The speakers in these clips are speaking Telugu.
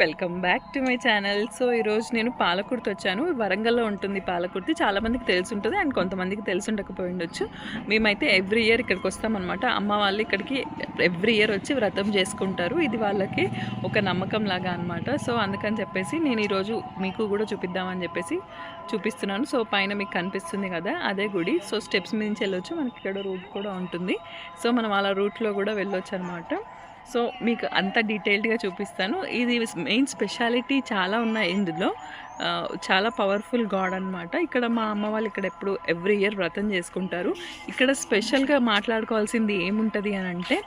Welcome back to my channel. So ఈరోజు నేను పాలకుర్తి వచ్చాను. వరంగల్లో ఉంటుంది పాలకుర్తి. చాలామందికి తెలిసి ఉంటుంది అండ్ కొంతమందికి తెలిసి ఉండకపోయి ఉండొచ్చు. మేమైతే ఎవ్రీ ఇయర్ ఇక్కడికి వస్తామన్నమాట. అమ్మ వాళ్ళు ఇక్కడికి ఎవ్రీ ఇయర్ వచ్చి వ్రతం చేసుకుంటారు. ఇది వాళ్ళకి ఒక నమ్మకం లాగా అనమాట. సో అందుకని చెప్పేసి నేను ఈరోజు మీకు కూడా చూపిద్దామని చెప్పేసి చూపిస్తున్నాను. సో పైన మీకు కనిపిస్తుంది కదా, అదే గుడి. సో స్టెప్స్ నుంచి వెళ్ళొచ్చు. మనకి ఇక్కడ రూట్ కూడా ఉంటుంది. సో మనం అలా రూట్లో కూడా వెళ్ళొచ్చు అనమాట. సో మీకు అంత డీటెయిల్డ్గా చూపిస్తాను. ఇది మెయిన్ స్పెషాలిటీ చాలా ఉన్నాయి ఇందులో. చాలా పవర్ఫుల్ గాడ్ అనమాట. ఇక్కడ మా అమ్మ వాళ్ళు ఇక్కడ ఎప్పుడు ఎవ్రీ ఇయర్ వ్రతం చేసుకుంటారు. ఇక్కడ స్పెషల్గా మాట్లాడుకోవాల్సింది ఏముంటుంది అని అంటే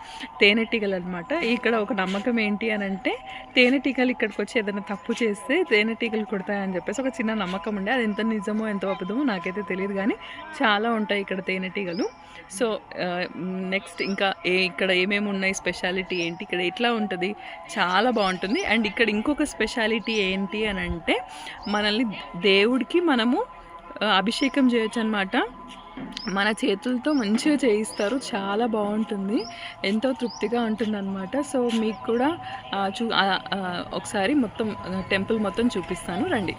తేనెటీగలు అనమాట. ఇక్కడ ఒక నమ్మకం ఏంటి అని అంటే తేనెటీగలు ఇక్కడికి వచ్చి ఏదైనా తప్పు చేస్తే తేనెటీగలు కొడతాయని చెప్పేసి ఒక చిన్న నమ్మకం ఉండే. అది ఎంత నిజమో ఎంత అబద్ధమో నాకైతే తెలియదు, కానీ చాలా ఉంటాయి ఇక్కడ తేనెటీగలు. సో నెక్స్ట్ ఇంకా ఇక్కడ ఏమేమి ఉన్నాయి, స్పెషాలిటీ ఏంటి, ఇక్కడ ఎట్లా ఉంటుంది, చాలా బాగుంటుంది. అండ్ ఇక్కడ ఇంకొక స్పెషాలిటీ ఏంటి అని అంటే మనల్ని దేవుడికి మనము అభిషేకం చేయొచ్చు అనమాట. మన చేతులతో మంచిగా చేయిస్తారు. చాలా బాగుంటుంది, ఎంతో తృప్తిగా ఉంటుంది అనమాట. సో మీకు కూడా ఒకసారి మొత్తం టెంపుల్ మొత్తం చూపిస్తాను, రండి.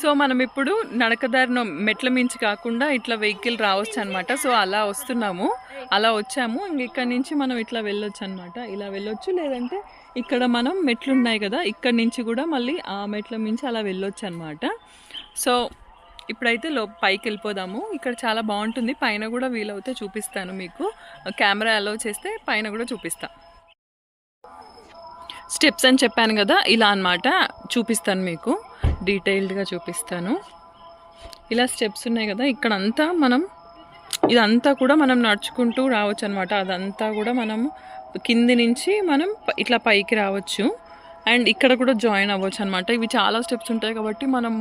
సో మనం ఇప్పుడు నడకదారిన మెట్ల మించి కాకుండా ఇట్లా వెహికల్ రావచ్చు అనమాట. సో అలా వస్తున్నాము, అలా వచ్చాము. ఇక్కడ నుంచి మనం ఇట్లా వెళ్ళొచ్చు అనమాట. ఇలా వెళ్ళొచ్చు, లేదంటే ఇక్కడ మనం మెట్లు ఉన్నాయి కదా, ఇక్కడ నుంచి కూడా మళ్ళీ ఆ మెట్ల మించి అలా వెళ్ళొచ్చు అనమాట. సో ఇప్పుడైతే పైకి వెళ్ళిపోదాము. ఇక్కడ చాలా బాగుంటుంది. పైన కూడా వీలవుతే చూపిస్తాను మీకు. కెమెరా అలౌ చేస్తే పైన కూడా చూపిస్తాను. స్టెప్స్ అని చెప్పాను కదా, ఇలా అన్నమాట. చూపిస్తాను మీకు, డీటెయిల్డ్గా చూపిస్తాను. ఇలా స్టెప్స్ ఉన్నాయి కదా, ఇక్కడంతా ఇదంతా కూడా మనం నడుచుకుంటూ రావచ్చు అనమాట. అదంతా కూడా మనం కింది నుంచి మనం ఇట్లా పైకి రావచ్చు. అండ్ ఇక్కడ కూడా జాయిన్ అవ్వచ్చు అనమాట. ఇవి చాలా స్టెప్స్ ఉంటాయి కాబట్టి మనం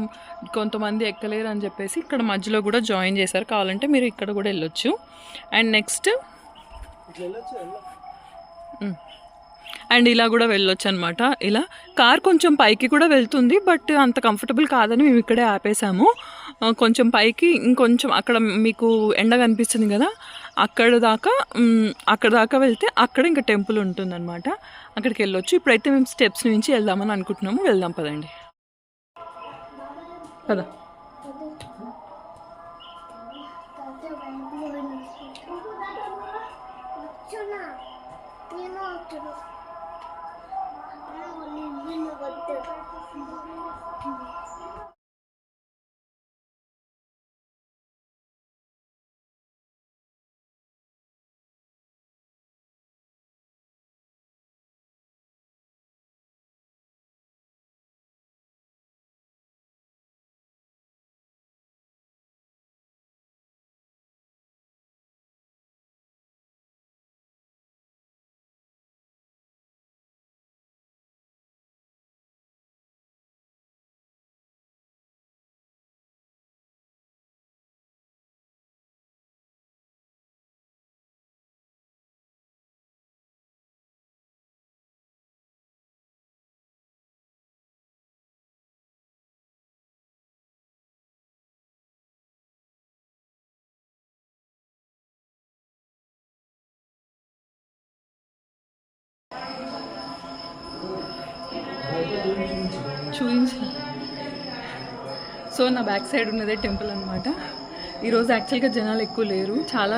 కొంతమంది ఎక్కలేరు అని చెప్పేసి ఇక్కడ మధ్యలో కూడా జాయిన్ చేశారు. కావాలంటే మీరు ఇక్కడ కూడా వెళ్ళొచ్చు. అండ్ నెక్స్ట్ అండ్ ఇలా కూడా వెళ్ళొచ్చు అనమాట. ఇలా కార్ కొంచెం పైకి కూడా వెళ్తుంది, బట్ అంత కంఫర్టబుల్ కాదని మేము ఇక్కడే ఆపేసాము. కొంచెం పైకి ఇంకొంచెం అక్కడ మీకు ఎండ కనిపిస్తుంది కదా, అక్కడ దాకా వెళ్తే అక్కడ ఇంకా టెంపుల్ ఉంటుందన్నమాట. అక్కడికి వెళ్ళొచ్చు. ఇప్పుడైతే మేము స్టెప్స్ నుంచి వెళ్దామని అనుకుంటున్నాము. వెళ్దాం పదండి, పద. చూపించిన సో నా బ్యాక్ సైడ్ ఉన్నదే టెంపుల్ అనమాట. ఈరోజు యాక్చువల్గా జనాలు ఎక్కువ లేరు. చాలా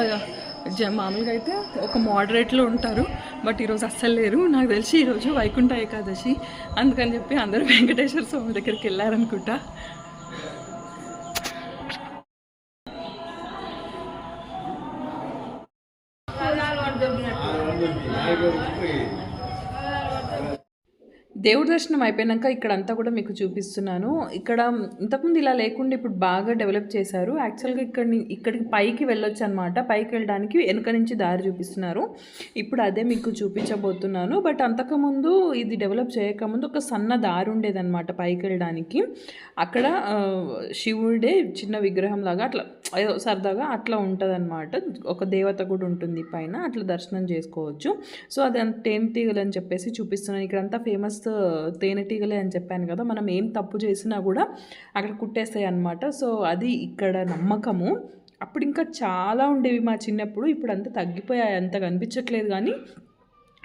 మామూలుగా అయితే ఒక మోడరేట్లో ఉంటారు, బట్ ఈరోజు అస్సలు లేరు. నాకు తెలిసి ఈరోజు వైకుంఠ ఏకాదశి, అందుకని చెప్పి అందరూ వెంకటేశ్వర స్వామి దగ్గరికి వెళ్ళారనుకుంటా. దేవుడి దర్శనం అయిపోయాక ఇక్కడంతా కూడా మీకు చూపిస్తున్నాను. ఇక్కడ ఇంతకుముందు ఇలా లేకుండా ఇప్పుడు బాగా డెవలప్ చేశారు. యాక్చువల్గా ఇక్కడికి పైకి వెళ్ళొచ్చు అనమాట. పైకి వెళ్ళడానికి వెనుక నుంచి దారి చూపిస్తున్నారు. ఇప్పుడు అదే మీకు చూపించబోతున్నాను. బట్ అంతకుముందు ఇది డెవలప్ చేయకముందు ఒక సన్న దారి ఉండేదన్నమాట పైకి వెళ్ళడానికి. అక్కడ శివుడే చిన్న విగ్రహం లాగా అట్లా సరదాగా అట్లా ఉంటుంది అనమాట. ఒక దేవత కూడా ఉంటుంది పైన, అట్లా దర్శనం చేసుకోవచ్చు. సో అది తేనెటీగలు అని చెప్పేసి చూపిస్తున్నాను. ఇక్కడంతా ఫేమస్ తేనెటీగలే అని చెప్పాను కదా, మనం ఏం తప్పు చేసినా కూడా అక్కడ కుట్టేస్తాయి అన్నమాట. సో అది ఇక్కడ నమ్మకము. అప్పుడు ఇంకా చాలా ఉండేవి మా చిన్నప్పుడు. ఇప్పుడు అంతా తగ్గిపోయాయి, అంత కనిపించట్లేదు. కానీ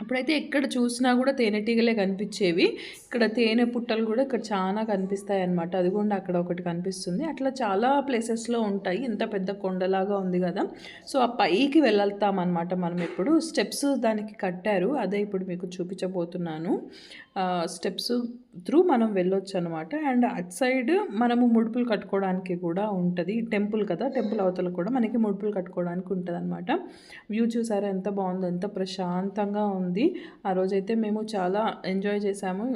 అప్పుడైతే ఎక్కడ చూసినా కూడా తేనెటీగలే కనిపించేవి. ఇక్కడ తేనె పుట్టలు కూడా ఇక్కడ చాలా కనిపిస్తాయి అన్నమాట. అదిగోండి అక్కడ ఒకటి కనిపిస్తుంది. అట్లా చాలా ప్లేసెస్లో ఉంటాయి. ఎంత పెద్ద కొండలాగా ఉంది కదా. సో ఆ పైకి వెళ్తామన్నమాట మనం. ఇప్పుడు స్టెప్స్ దానికి కట్టారు, అదే ఇప్పుడు మీకు చూపించబోతున్నాను. స్టెప్స్ త్రూ మనం వెళ్ళొచ్చు అనమాట. అండ్ అట్ సైడ్ మనము ముడుపులు కట్టుకోవడానికి కూడా ఉంటుంది. టెంపుల్ కదా, టెంపుల్ అవతల కూడా మనకి ముడుపులు కట్టుకోవడానికి ఉంటుంది అనమాట. వ్యూ చూసారా ఎంత బాగుందో, ఎంత ప్రశాంతంగా ఉంది. ఆ రోజైతే మేము చాలా ఎంజాయ్ చేసాము.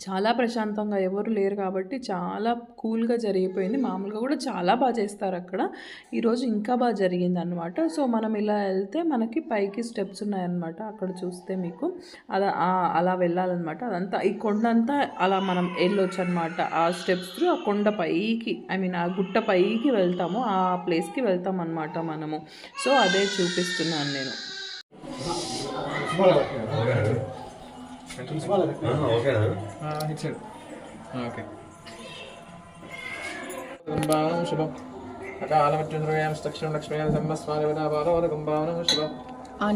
చాలా ప్రశాంతంగా, ఎవరు లేరు కాబట్టి చాలా కూల్గా జరిగిపోయింది. మామూలుగా కూడా చాలా బాగా చేస్తారు అక్కడ. ఈరోజు ఇంకా బాగా జరిగింది అనమాట. సో మనం ఇలా వెళ్తే మనకి పైకి స్టెప్స్ ఉన్నాయన్నమాట. అక్కడ చూస్తే మీకు అలా వెళ్ళాలన్నమాట. అదంతా ఈ కొండ అంతా అలా మనం వెళ్ళొచ్చు అనమాట. ఆ స్టెప్స్ త్రూ ఆ కొండ పైకి, ఆ గుట్ట పైకి వెళ్తాము, ఆ ప్లేస్కి వెళ్తాం అనమాట మనము. సో అదే చూపిస్తున్నాను నేను.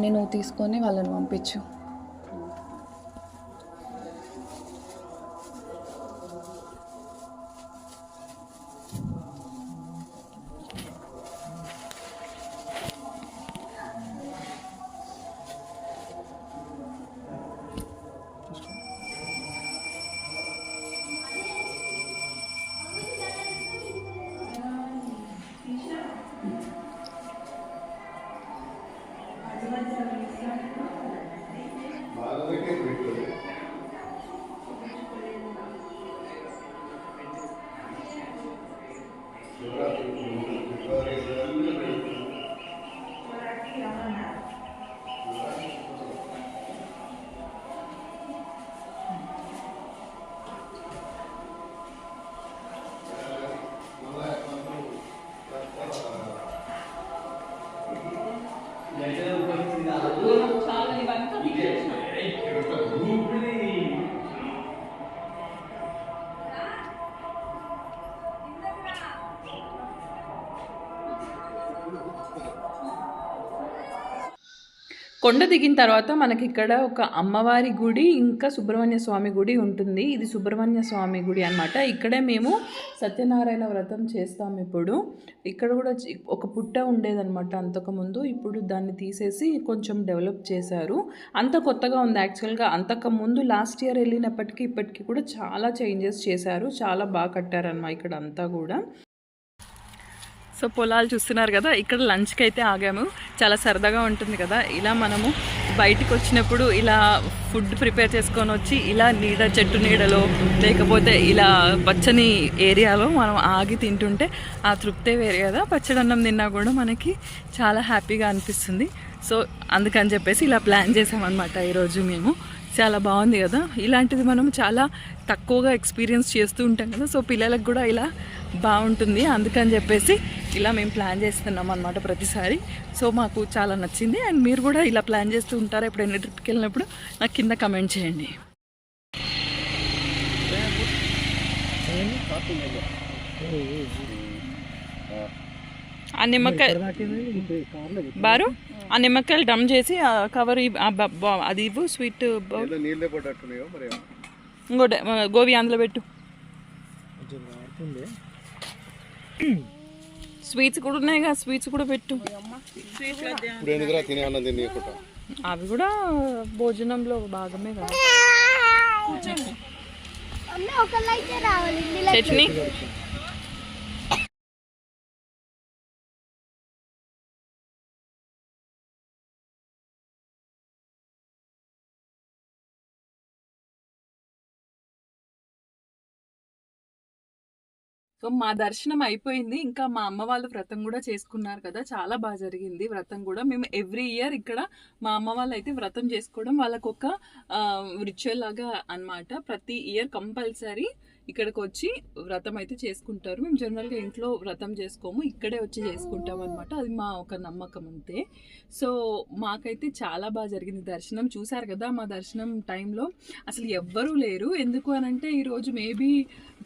నేను తీసుకొని వాళ్ళని పంపించు. కొండ దిగిన తర్వాత మనకి ఇక్కడ ఒక అమ్మవారి గుడి, ఇంకా సుబ్రహ్మణ్య స్వామి గుడి ఉంటుంది. ఇది సుబ్రహ్మణ్య స్వామి గుడి అనమాట. ఇక్కడే మేము సత్యనారాయణ వ్రతం చేస్తాం. ఇప్పుడు ఇక్కడ కూడా ఒక పుట్ట ఉండేదన్నమాట అంతకుముందు. ఇప్పుడు దాన్ని తీసేసి కొంచెం డెవలప్ చేశారు. అంత కొత్తగా ఉంది యాక్చువల్గా. అంతకుముందు లాస్ట్ ఇయర్ వెళ్ళినప్పటికీ ఇప్పటికీ కూడా చాలా చేంజెస్ చేశారు. చాలా బాగా కట్టారన్నమాట ఇక్కడ అంతా కూడా. సో పొలాలు చూస్తున్నారు కదా, ఇక్కడ లంచ్కి అయితే ఆగాము. చాలా సరదాగా ఉంటుంది కదా, ఇలా మనము బయటికి వచ్చినప్పుడు ఇలా ఫుడ్ ప్రిపేర్ చేసుకొని వచ్చి ఇలా చెట్టు నీడలో లేకపోతే ఇలా పచ్చని ఏరియాలో మనం ఆగి తింటుంటే ఆ తృప్తే వేరే కదా. పచ్చడన్నం తిన్నా కూడా మనకి చాలా హ్యాపీగా అనిపిస్తుంది. సో అందుకని చెప్పేసి ఇలా ప్లాన్ చేసామన్నమాట ఈరోజు మేము. చాలా బాగుంది కదా. ఇలాంటిది మనం చాలా తక్కువగా ఎక్స్పీరియన్స్ చేస్తూ ఉంటాం కదా. సో పిల్లలకు కూడా ఇలా బాగుంటుంది, అందుకని చెప్పేసి ఇలా మేము ప్లాన్ చేస్తున్నాం అన్నమాట ప్రతిసారి. సో మాకు చాలా నచ్చింది. అండ్ మీరు కూడా ఇలా ప్లాన్ చేస్తూ ఉంటారా ఎప్పుడైనా ట్రిప్కి వెళ్ళినప్పుడు? నాకు కింద కమెంట్ చేయండి. ఆ నిమ్మకాయ బారు, ఆ నిమ్మకాయలు డమ్ చేసి ఆ కవర్ అది ఇవ్వు. స్వీట్ ఇంకోటి గోవి అందులో పెట్టు. స్వీట్స్ కూడా ఉన్నాయి కదా, స్వీట్స్ కూడా పెట్టు. అవి కూడా భోజనంలో భాగమే కదా. చట్నీ సో మా దర్శనం అయిపోయింది. ఇంకా మా అమ్మ వాళ్ళు వ్రతం కూడా చేసుకున్నారు కదా, చాలా బాగా జరిగింది వ్రతం కూడా. మేము ఎవ్రీ ఇయర్ ఇక్కడ మా అమ్మ వాళ్ళు అయితే వ్రతం చేసుకోవడం వాళ్ళకు ఒక రిచువల్ లాగా అన్నమాట. ప్రతి ఇయర్ కంపల్సరీ ఇక్కడికి వచ్చి వ్రతం అయితే చేసుకుంటారు. మేము జనరల్గా ఇంట్లో వ్రతం చేసుకోము, ఇక్కడే వచ్చి చేసుకుంటాం అనమాట. అది మా ఒక నమ్మకం అంతే. సో మాకైతే చాలా బాగా జరిగింది దర్శనం. చూసారు కదా మా దర్శనం టైంలో అసలు ఎవ్వరూ లేరు. ఎందుకు అనంటే ఈరోజు మేబీ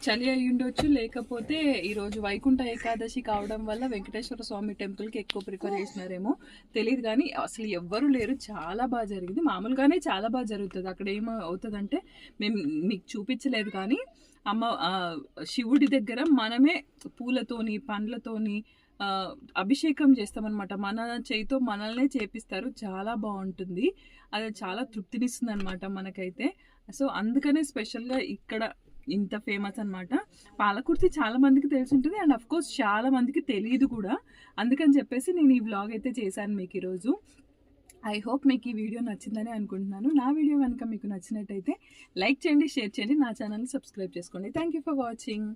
చలి అయి ఉండొచ్చు, లేకపోతే ఈరోజు వైకుంఠ ఏకాదశి కావడం వల్ల వెంకటేశ్వర స్వామి టెంపుల్కి ఎక్కువ ప్రిఫర్ చేసినారేమో తెలియదు, కానీ అసలు ఎవ్వరూ లేరు. చాలా బాగా జరిగింది. మామూలుగానే చాలా బాగా జరుగుతుంది. అక్కడ ఏమవుతుందంటే మేము మీకు చూపించలేదు, కానీ శివుడి దగ్గర మనమే పూలతోని పండ్లతోని అభిషేకం చేస్తామన్నమాట. మన చేయితో మనల్నే చేపిస్తారు. చాలా బాగుంటుంది. అది చాలా తృప్తినిస్తుంది అనమాట మనకైతే. సో అందుకనే స్పెషల్గా ఇక్కడ ఇంత ఫేమస్ అనమాట. పాలకుర్తి చాలా మందికి తెలిసి ఉంటుంది, అండ్ అఫ్ కోర్స్ చాలా మందికి తెలియదు కూడా. అందుకని చెప్పేసి నేను ఈ వ్లాగ్ అయితే చేశాను మీకు ఈరోజు. ఐ హోప్ మీకు ఈ వీడియో నచ్చిందని అనుకుంటున్నాను. నా వీడియో కనుక మీకు నచ్చినట్టయితే లైక్ చేయండి, షేర్ చేయండి, నా ఛానల్ని సబ్స్క్రైబ్ చేసుకోండి. Thank you for watching.